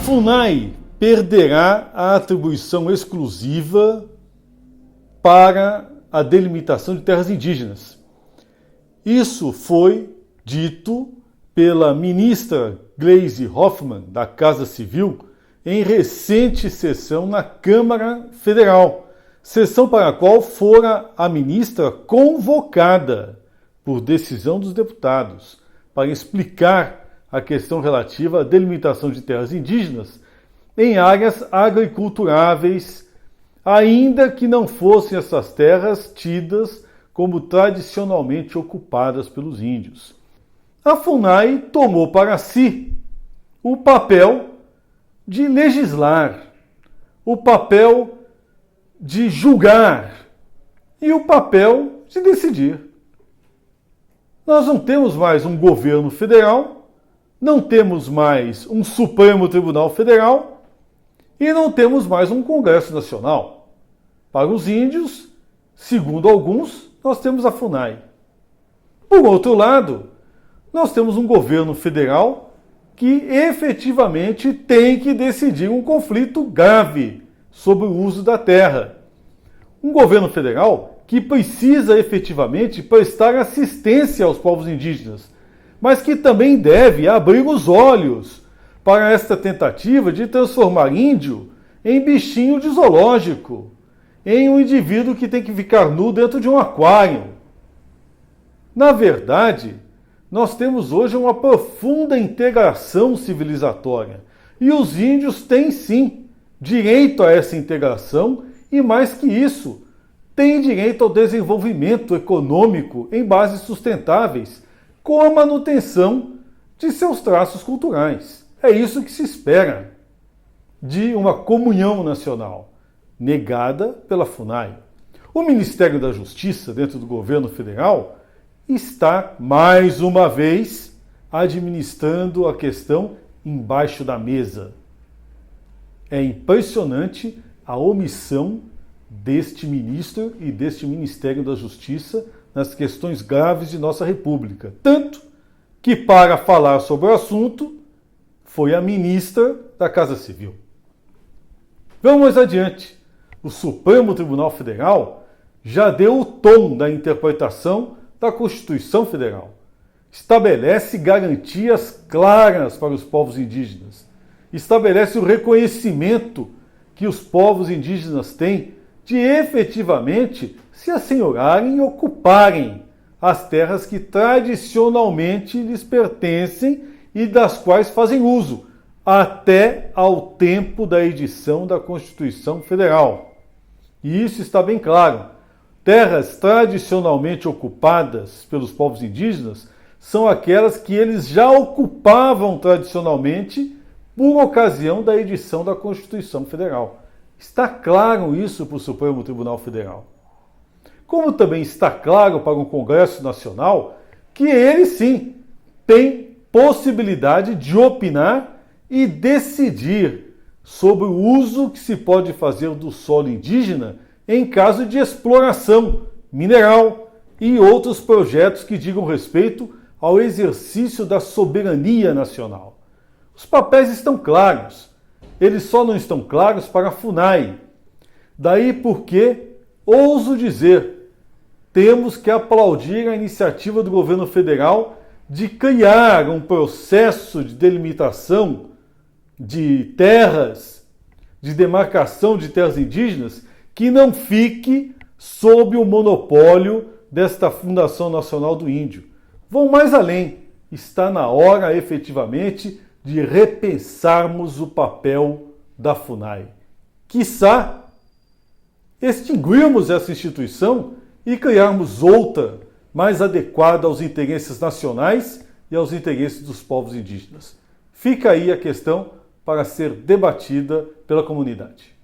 FUNAI perderá a atribuição exclusiva para a delimitação de terras indígenas. Isso foi dito pela ministra Gleisi Hoffmann, da Casa Civil, em recente sessão na Câmara Federal, sessão para a qual fora a ministra convocada por decisão dos deputados para explicar a questão relativa à delimitação de terras indígenas em áreas agriculturáveis, ainda que não fossem essas terras tidas como tradicionalmente ocupadas pelos índios. A FUNAI tomou para si o papel de legislar, o papel de julgar e o papel de decidir. Nós não temos mais um governo federal, não temos mais um Supremo Tribunal Federal e não temos mais um Congresso Nacional. Para os índios, segundo alguns, nós temos a FUNAI. Por outro lado, nós temos um governo federal que efetivamente tem que decidir um conflito grave sobre o uso da terra. Um governo federal que precisa efetivamente prestar assistência aos povos indígenas, mas que também deve abrir os olhos para esta tentativa de transformar índio em bichinho de zoológico, em um indivíduo que tem que ficar nu dentro de um aquário. Na verdade, nós temos hoje uma profunda integração civilizatória e os índios têm sim direito a essa integração e, mais que isso, têm direito ao desenvolvimento econômico em bases sustentáveis, com a manutenção de seus traços culturais. É isso que se espera de uma comunhão nacional, negada pela FUNAI. O Ministério da Justiça, dentro do governo federal, está, mais uma vez, administrando a questão embaixo da mesa. É impressionante a omissão deste ministro e deste Ministério da Justiça nas questões graves de nossa República. Tanto que, para falar sobre o assunto, foi a ministra da Casa Civil. Vamos mais adiante. O Supremo Tribunal Federal já deu o tom da interpretação da Constituição Federal. Estabelece garantias claras para os povos indígenas. Estabelece o reconhecimento que os povos indígenas têm de efetivamente se assenhorarem e ocuparem as terras que tradicionalmente lhes pertencem e das quais fazem uso, até ao tempo da edição da Constituição Federal. E isso está bem claro. Terras tradicionalmente ocupadas pelos povos indígenas são aquelas que eles já ocupavam tradicionalmente por ocasião da edição da Constituição Federal. Está claro isso para o Supremo Tribunal Federal. Como também está claro para o Congresso Nacional que ele sim tem possibilidade de opinar e decidir sobre o uso que se pode fazer do solo indígena em caso de exploração mineral e outros projetos que digam respeito ao exercício da soberania nacional. Os papéis estão claros, eles só não estão claros para a FUNAI. Daí porque, ouso dizer, temos que aplaudir a iniciativa do governo federal de criar um processo de delimitação de terras, de demarcação de terras indígenas, que não fique sob o monopólio desta Fundação Nacional do Índio. Vão mais além. Está na hora, efetivamente, de repensarmos o papel da FUNAI. Quiçá, extinguirmos essa instituição e criarmos outra mais adequada aos interesses nacionais e aos interesses dos povos indígenas. Fica aí a questão para ser debatida pela comunidade.